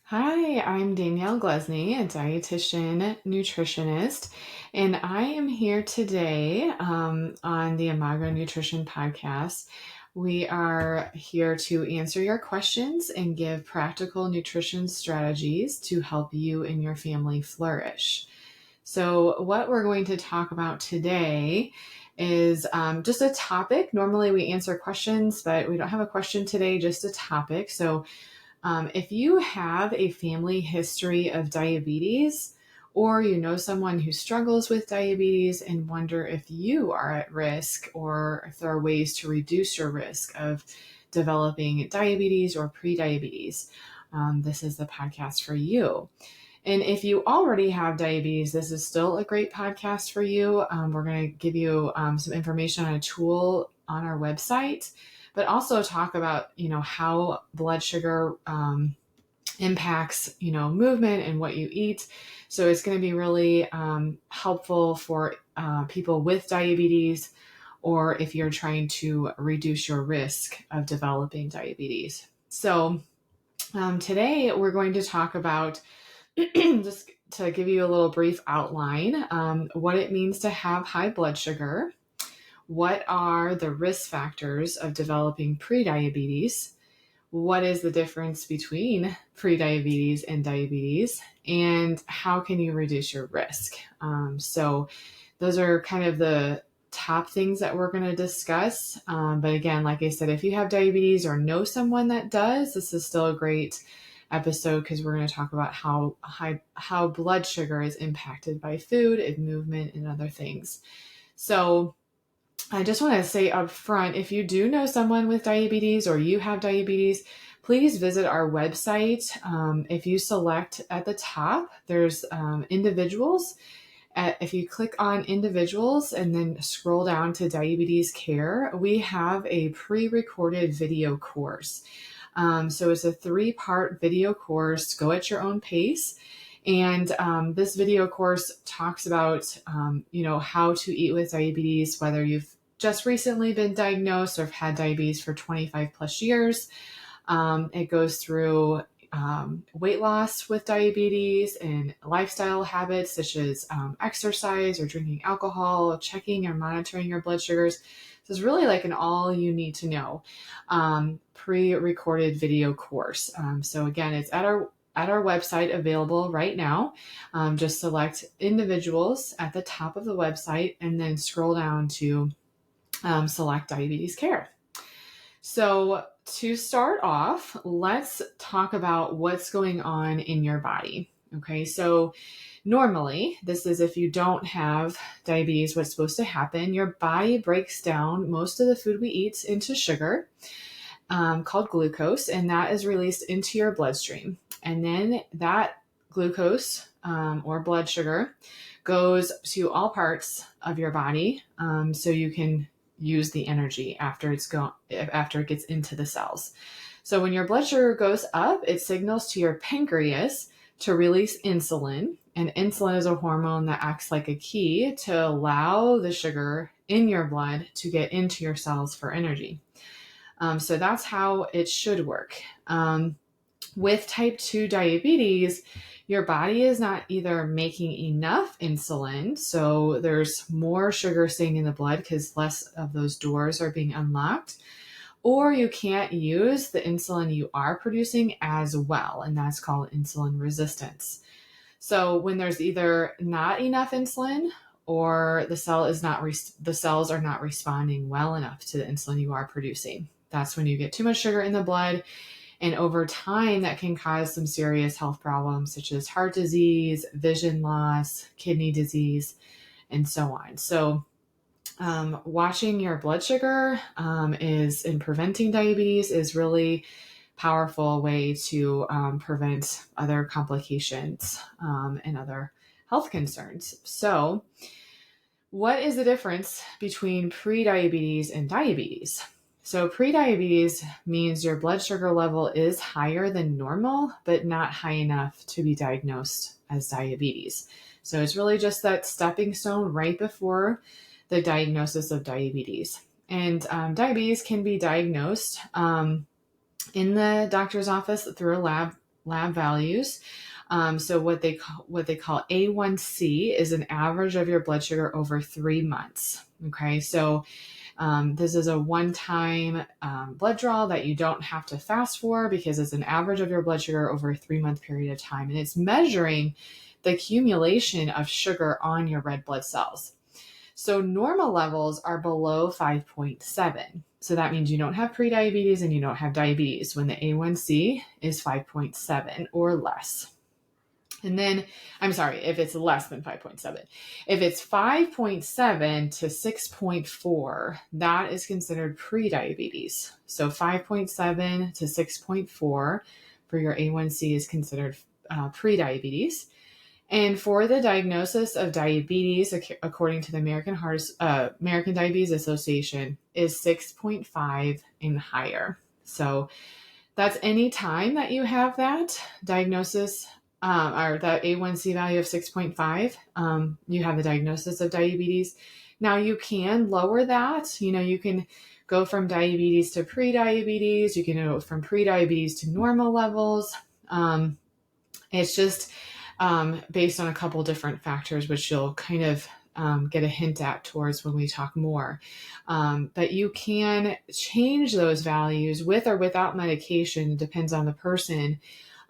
Hi, I'm Danielle Glesne, a dietitian nutritionist, and I am here today on the Imago Nutrition podcast. We are here to answer your questions and give practical nutrition strategies to help you and your family flourish. So, what we're going to talk about today is just a topic. Normally, we answer questions, but we don't have a question today, just a topic. So, if you have a family history of diabetes, or you know someone who struggles with diabetes and wonder if you are at risk or if there are ways to reduce your risk of developing diabetes or prediabetes, this is the podcast for you. And if you already have diabetes, this is still a great podcast for you. We're going to give you some information on a tool on our website, but also talk about, how blood sugar impacts, movement and what you eat. So it's going to be really helpful for people with diabetes, or if you're trying to reduce your risk of developing diabetes. So today we're going to talk about just to give you a little brief outline, what it means to have high blood sugar, what are the risk factors of developing prediabetes, what is the difference between prediabetes and diabetes, and how can you reduce your risk. So those are kind of the top things that we're going to discuss. But again, like I said, if you have diabetes or know someone that does, this is still a great episode because we're going to talk about how blood sugar is impacted by food and movement and other things. So I just want to say up front, if you do know someone with diabetes or you have diabetes, please visit our website. If you select at the top, there's individuals. If you click on individuals and then scroll down to diabetes care, we have a pre-recorded video course. So it's a 3-part video course. Go at your own pace. And this video course talks about, how to eat with diabetes, whether you've just recently been diagnosed or have had diabetes for 25 plus years. It goes through weight loss with diabetes and lifestyle habits such as exercise or drinking alcohol, checking or monitoring your blood sugars. So it's really like an all you need to know pre-recorded video course. So again, it's at our website, available right now. Just select individuals at the top of the website and then scroll down to select diabetes care. So to start off, let's talk about what's going on in your body. Okay, so normally, this is if you don't have diabetes, what's supposed to happen, your body breaks down most of the food we eat into sugar, called glucose, and that is released into your bloodstream. And then that glucose or blood sugar goes to all parts of your body, so you can use the energy after it gets into the cells. So when your blood sugar goes up, it signals to your pancreas to release insulin. And insulin is a hormone that acts like a key to allow the sugar in your blood to get into your cells for energy. So that's how it should work. With type 2 diabetes, your body is not either making enough insulin, so there's more sugar staying in the blood because less of those doors are being unlocked, or you can't use the insulin you are producing as well, and that's called insulin resistance. So when there's either not enough insulin or the cells are not responding well enough to the insulin you are producing, that's when you get too much sugar in the blood. And over time, that can cause some serious health problems such as heart disease, vision loss, kidney disease, and so on. So watching your blood sugar in preventing diabetes is really powerful way to prevent other complications and other health concerns. So what is the difference between prediabetes and diabetes? So prediabetes means your blood sugar level is higher than normal, but not high enough to be diagnosed as diabetes. So it's really just that stepping stone right before the diagnosis of diabetes. And diabetes can be diagnosed in the doctor's office through a lab lab values. So what they call A1C is an average of your blood sugar over 3 months. Okay, so this is a one-time blood draw that you don't have to fast for because it's an average of your blood sugar over a 3-month period of time, and it's measuring the accumulation of sugar on your red blood cells. So normal levels are below 5.7. So that means you don't have prediabetes and you don't have diabetes when the A1C is 5.7 or less. And then, I'm sorry, if it's less than 5.7. If it's 5.7 to 6.4, that is considered prediabetes. So 5.7 to 6.4 for your A1C is considered prediabetes. And for the diagnosis of diabetes, according to the American Diabetes Association, is 6.5 and higher. So that's any time that you have that diagnosis or that A1C value of 6.5, you have the diagnosis of diabetes. Now you can lower that. You can go from diabetes to prediabetes. You can go from prediabetes to normal levels. It's just based on a couple different factors, which you'll kind of get a hint at towards when we talk more. But you can change those values with or without medication. It depends on the person.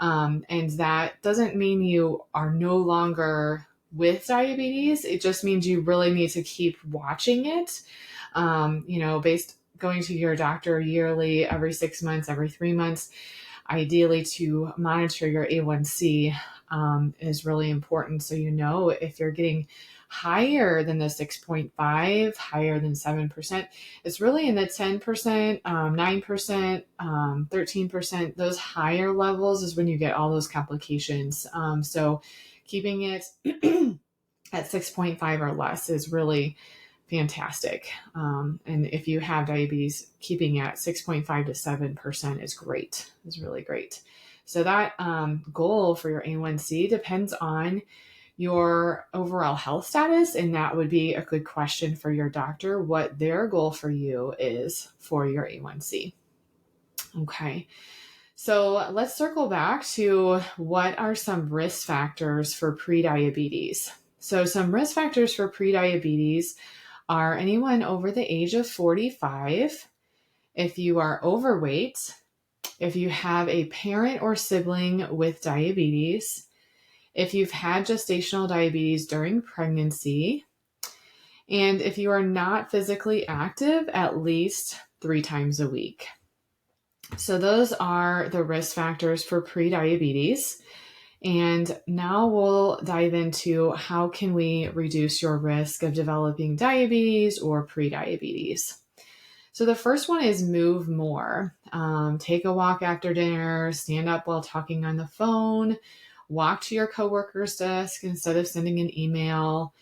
And that doesn't mean you are no longer with diabetes. It just means you really need to keep watching it. Based going to your doctor yearly, every 6 months, every 3 months, ideally to monitor your A1C is really important. So if you're getting higher than the 6.5, higher than 7%, it's really in the 10%, 9%, 13%. Those higher levels is when you get all those complications. So keeping it at 6.5 or less is really fantastic. And if you have diabetes, keeping at 6.5 to 7% is really great. So that goal for your A1C depends on your overall health status, and that would be a good question for your doctor, what their goal for you is for your A1C. Okay, so let's circle back to what are some risk factors for prediabetes. So some risk factors for prediabetes are anyone over the age of 45, if you are overweight, if you have a parent or sibling with diabetes, if you've had gestational diabetes during pregnancy, and if you are not physically active at least 3 times a week. So those are the risk factors for prediabetes. And now we'll dive into how can we reduce your risk of developing diabetes or prediabetes. So the first one is move more. Take a walk after dinner, stand up while talking on the phone, walk to your coworker's desk instead of sending an email,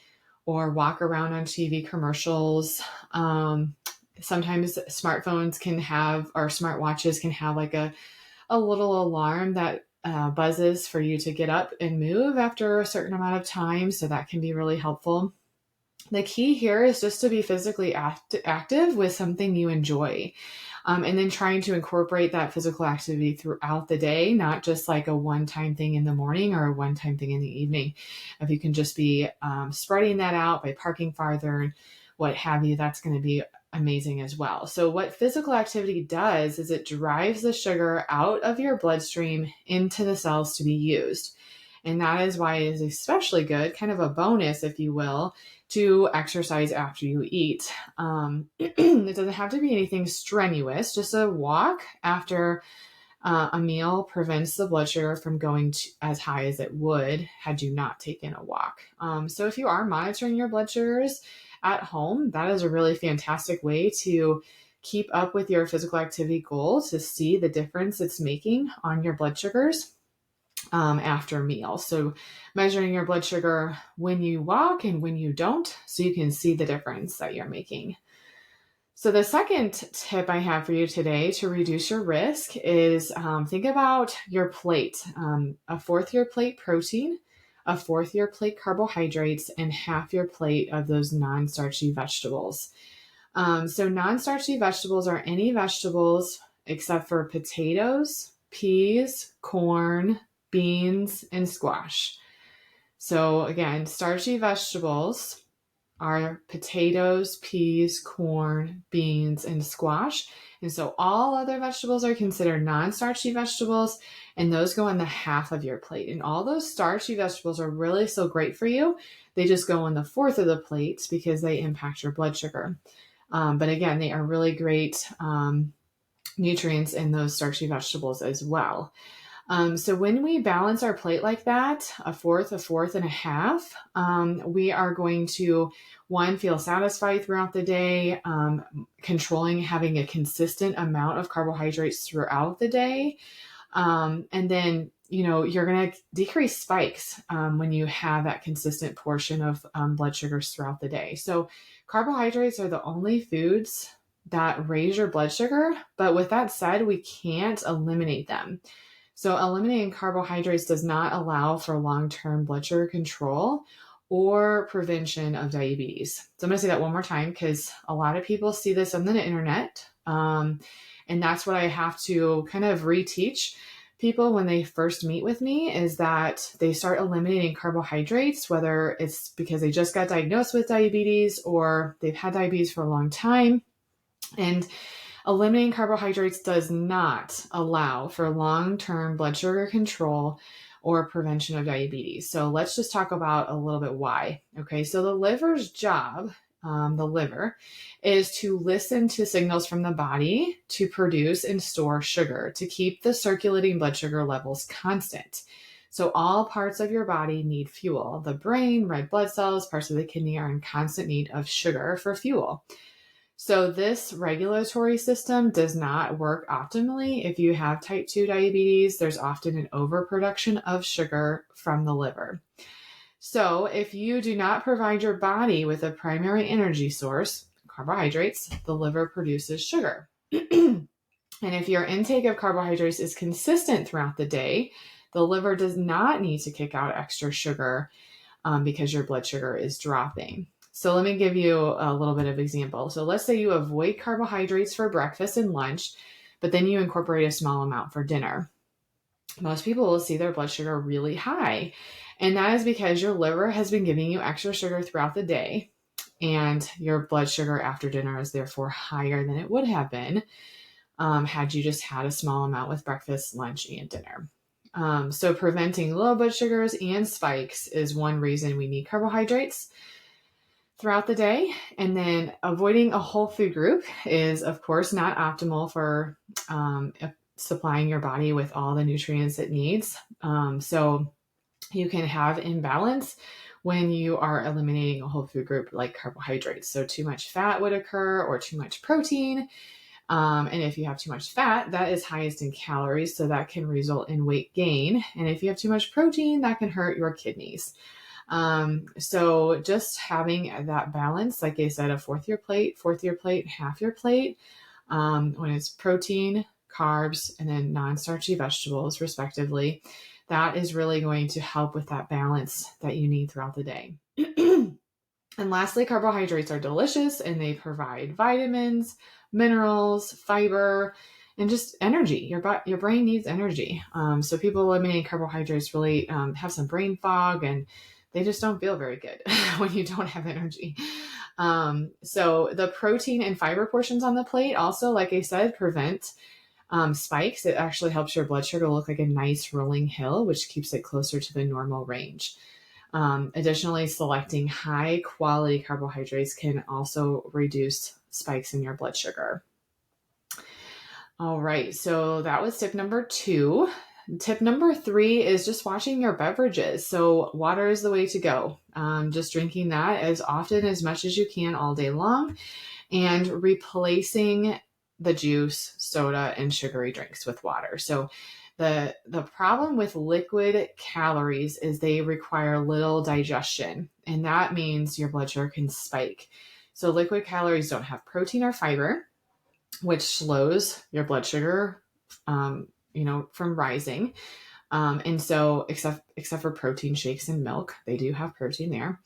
or walk around on TV commercials. Sometimes smartphones can have, or smartwatches can have like a little alarm that buzzes for you to get up and move after a certain amount of time. So that can be really helpful. The key here is just to be physically active with something you enjoy. And then trying to incorporate that physical activity throughout the day, not just like a one-time thing in the morning or a one-time thing in the evening. If you can just be spreading that out by parking farther and what have you, that's going to be amazing as well. So what physical activity does is it drives the sugar out of your bloodstream into the cells to be used. And that is why it is especially good, kind of a bonus, if you will, to exercise after you eat. It doesn't have to be anything strenuous. Just a walk after a meal prevents the blood sugar from going as high as it would had you not taken a walk. So if you are monitoring your blood sugars at home, that is a really fantastic way to keep up with your physical activity goal, to see the difference it's making on your blood sugars after a meal. So measuring your blood sugar when you walk and when you don't, so you can see the difference that you're making. So the second tip I have for you today to reduce your risk is think about your plate. A fourth your plate protein, a fourth your plate carbohydrates, and half your plate of those non-starchy vegetables. So non-starchy vegetables are any vegetables except for potatoes, peas, corn, beans, and squash. So again, starchy vegetables are potatoes, peas, corn, beans, and squash. And so all other vegetables are considered non-starchy vegetables, and those go on the half of your plate. And all those starchy vegetables are really so great for you. They just go on the fourth of the plate because they impact your blood sugar. But again, they are really great nutrients in those starchy vegetables as well. So when we balance our plate like that, a fourth, and a half, we are going to, one, feel satisfied throughout the day, controlling having a consistent amount of carbohydrates throughout the day. And then, you're going to decrease spikes when you have that consistent portion of blood sugars throughout the day. So carbohydrates are the only foods that raise your blood sugar. But with that said, we can't eliminate them. So eliminating carbohydrates does not allow for long-term blood sugar control or prevention of diabetes. So I'm going to say that one more time because a lot of people see this on the internet. And that's what I have to kind of reteach people when they first meet with me, is that they start eliminating carbohydrates, whether it's because they just got diagnosed with diabetes or they've had diabetes for a long time. And eliminating carbohydrates does not allow for long-term blood sugar control or prevention of diabetes. So let's just talk about a little bit why. Okay, so the liver's job, the liver, is to listen to signals from the body to produce and store sugar to keep the circulating blood sugar levels constant. So all parts of your body need fuel. The brain, red blood cells, parts of the kidney are in constant need of sugar for fuel. So this regulatory system does not work optimally. If you have type 2 diabetes, there's often an overproduction of sugar from the liver. So if you do not provide your body with a primary energy source, carbohydrates, the liver produces sugar. And if your intake of carbohydrates is consistent throughout the day, the liver does not need to kick out extra sugar because your blood sugar is dropping. So let me give you a little bit of example. So let's say you avoid carbohydrates for breakfast and lunch, but then you incorporate a small amount for dinner. Most people will see their blood sugar really high. And that is because your liver has been giving you extra sugar throughout the day, and your blood sugar after dinner is therefore higher than it would have been had you just had a small amount with breakfast, lunch, and dinner. So preventing low blood sugars and spikes is one reason we need carbohydrates throughout the day. And then avoiding a whole food group is, of course, not optimal for supplying your body with all the nutrients it needs. So you can have imbalance when you are eliminating a whole food group like carbohydrates. So too much fat would occur, or too much protein. And if you have too much fat, that is highest in calories, so that can result in weight gain. And if you have too much protein, that can hurt your kidneys. So just having that balance, like I said, a fourth your plate, half your plate, when it's protein, carbs, and then non-starchy vegetables, respectively, that is really going to help with that balance that you need throughout the day. And lastly, carbohydrates are delicious, and they provide vitamins, minerals, fiber, and just energy. Your brain needs energy. So people eliminating carbohydrates really have some brain fog, and they just don't feel very good when you don't have energy. So the protein and fiber portions on the plate also, like I said, prevent spikes. It actually helps your blood sugar look like a nice rolling hill, which keeps it closer to the normal range. Additionally, selecting high quality carbohydrates can also reduce spikes in your blood sugar. All right, so that was tip number 2. Tip number 3 is just watching your beverages. So water is the way to go. Just drinking that as often as much as you can all day long, and replacing the juice, soda, and sugary drinks with water. So the problem with liquid calories is they require little digestion, and that means your blood sugar can spike. So liquid calories don't have protein or fiber, which slows your blood sugar, from rising. And so except for protein shakes and milk, they do have protein there.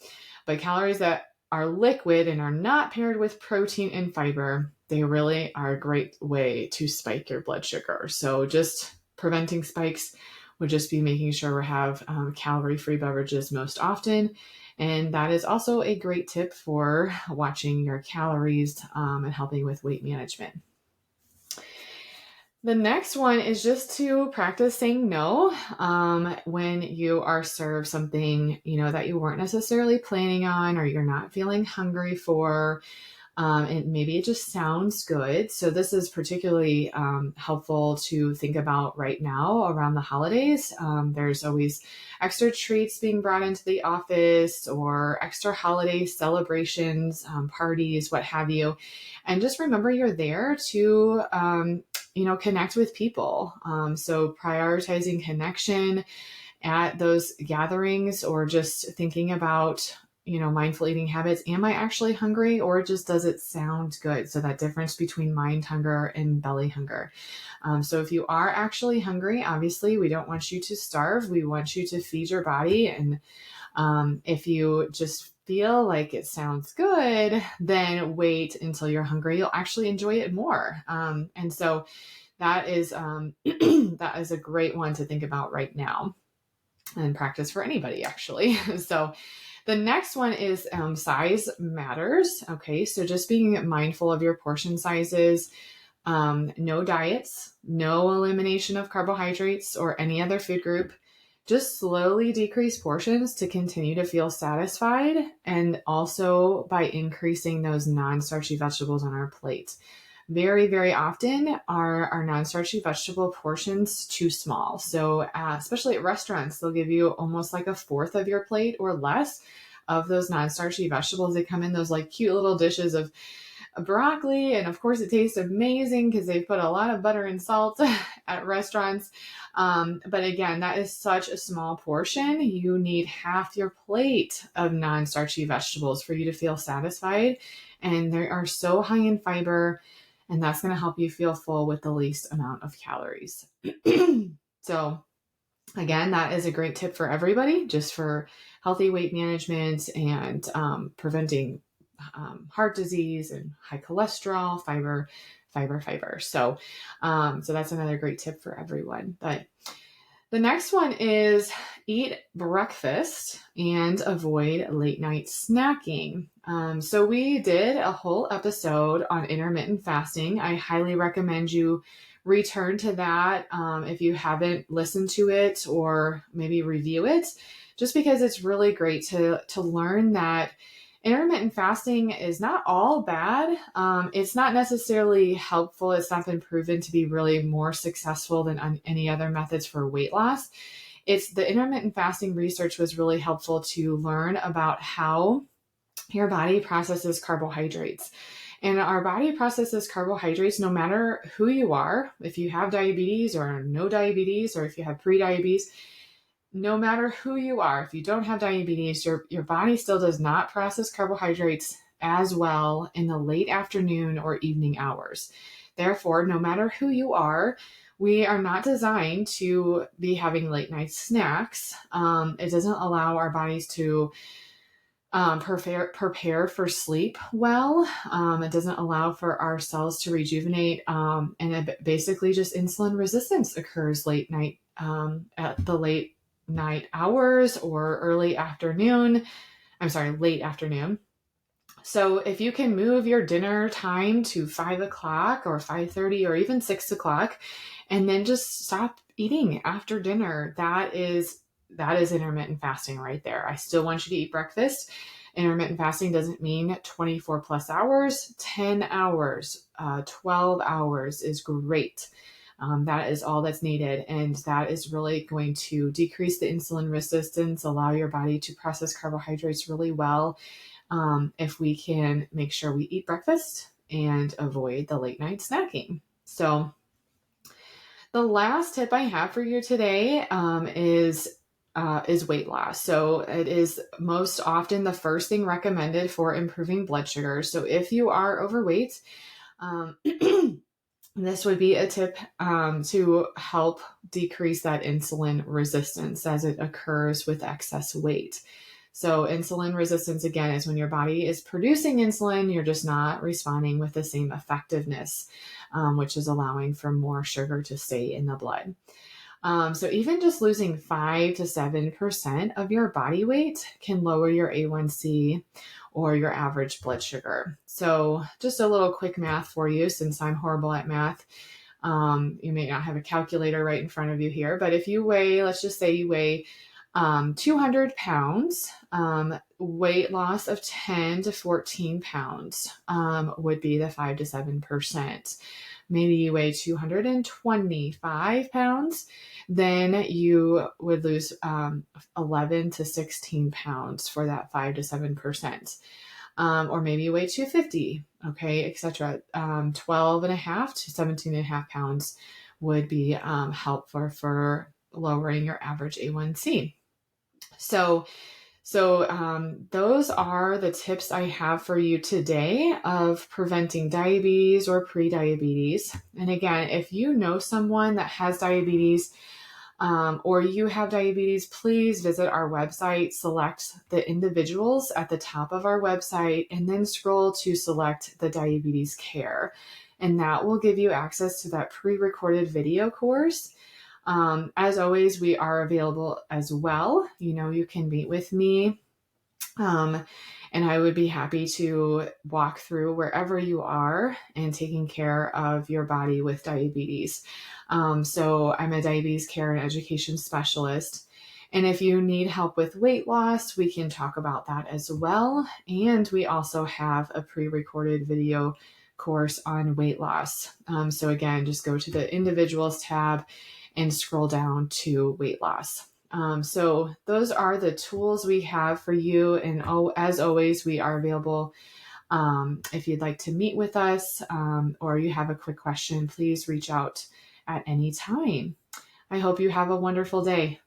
But calories that are liquid and are not paired with protein and fiber, they really are a great way to spike your blood sugar. So just preventing spikes would just be making sure we have calorie-free beverages most often. And that is also a great tip for watching your calories and helping with weight management. The next one is just to practice saying no when you are served something, that you weren't necessarily planning on or you're not feeling hungry for. And maybe it just sounds good. So this is particularly helpful to think about right now around the holidays. There's always extra treats being brought into the office or extra holiday celebrations, parties, what have you. And just remember you're there to, connect with people. So prioritizing connection at those gatherings or just thinking about mindful eating habits. Am I actually hungry or just does it sound good? So that difference between mind hunger and belly hunger. So if you are actually hungry, obviously we don't want you to starve. We want you to feed your body. And if you just feel like it sounds good, then wait until you're hungry. You'll actually enjoy it more. And so that is that is a great one to think about right now and practice for anybody actually. So the next one is size matters. Okay, so just being mindful of your portion sizes, no diets, no elimination of carbohydrates or any other food group. Just slowly decrease portions to continue to feel satisfied, and also by increasing those non-starchy vegetables on our plate. Very, very often are non-starchy vegetable portions too small. So especially at restaurants, they'll give you almost like a fourth of your plate or less of those non-starchy vegetables. They come in those like cute little dishes of broccoli. And of course it tastes amazing because they put a lot of butter and salt at restaurants. But again, that is such a small portion. You need half your plate of non-starchy vegetables for you to feel satisfied. And they are so high in fiber, and that's going to help you feel full with the least amount of calories. So again, that is a great tip for everybody, just for healthy weight management and preventing heart disease and high cholesterol, fiber. So that's another great tip for everyone. But the next one is eat breakfast and avoid late night snacking. So we did a whole episode on intermittent fasting. I highly recommend you return to that if you haven't listened to it, or maybe review it, just because it's really great to learn that intermittent fasting is not all bad. It's not necessarily helpful. It's not been proven to be really more successful than any other methods for weight loss. It's the intermittent fasting research was really helpful to learn about how your body processes carbohydrates. And our body processes carbohydrates no matter who you are, if you have diabetes or no diabetes, or if you have prediabetes. No matter who you are, if you don't have diabetes, your body still does not process carbohydrates as well in the late afternoon or evening hours. Therefore, no matter who you are, we are not designed to be having late night snacks. It doesn't allow our bodies to prepare for sleep well. It doesn't allow for our cells to rejuvenate. And it basically just insulin resistance occurs late night, at the late night hours or late afternoon. So if you can move your dinner time to 5 o'clock or 5:30 or even 6 o'clock, and then just stop eating after dinner, that is intermittent fasting right there. I still want you to eat breakfast. Intermittent fasting doesn't mean 24 plus hours, 10 hours, 12 hours is great. That is all that's needed. And that is really going to decrease the insulin resistance, allow your body to process carbohydrates really well. If we can make sure we eat breakfast and avoid the late night snacking. So the last tip I have for you today is weight loss. So it is most often the first thing recommended for improving blood sugar. So if you are overweight, this would be a tip to help decrease that insulin resistance as it occurs with excess weight. So insulin resistance, again, is when your body is producing insulin, you're just not responding with the same effectiveness, which is allowing for more sugar to stay in the blood. So even just losing 5 to 7% of your body weight can lower your A1C or your average blood sugar. So just a little quick math for you, since I'm horrible at math. You may not have a calculator right in front of you here, but if you weigh, let's just say you weigh 200 pounds, weight loss of 10 to 14 pounds would be the 5 to 7%. Maybe you weigh 225 pounds, then you would lose 11 to 16 pounds for that 5 to 7%. Or maybe you weigh 250, okay, etc. 12 and a half to 17 and a half pounds would be helpful for lowering your average A1C. So those are the tips I have for you today of preventing diabetes or prediabetes. And again, if you know someone that has diabetes, or you have diabetes, please visit our website, select the individuals at the top of our website, and then scroll to select the diabetes care. And that will give you access to that pre-recorded video course. As always, we are available as well. You can meet with me, and I would be happy to walk through wherever you are and taking care of your body with diabetes. So I'm a diabetes care and education specialist. And if you need help with weight loss, we can talk about that as well. And we also have a pre-recorded video course on weight loss. So again, just go to the individuals tab and scroll down to weight loss. So those are the tools we have for you. And as always, we are available. If you'd like to meet with us, or you have a quick question, please reach out at any time. I hope you have a wonderful day.